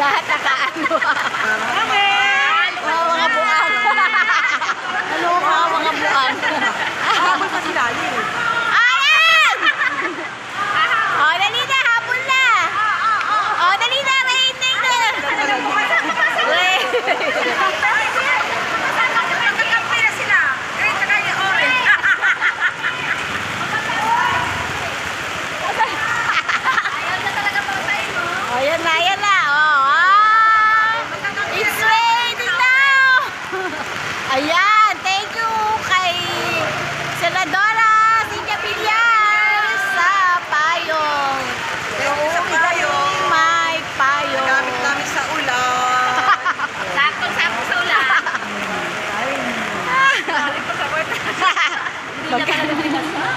Lahat nakaano. Mga buang. Ano mga buang? Habol pa sila yun. Ayan! O, dali na, habol na. O, dali na, rating na. Wait. Ayan na, ayan na. Oh, it's raining now. Ayan, thank you kay Senadora Cynthia Villar sa payong. Sa payong. May payong. Gamit namin sa ulan. Sakto sa ulan. Ay. Magkano?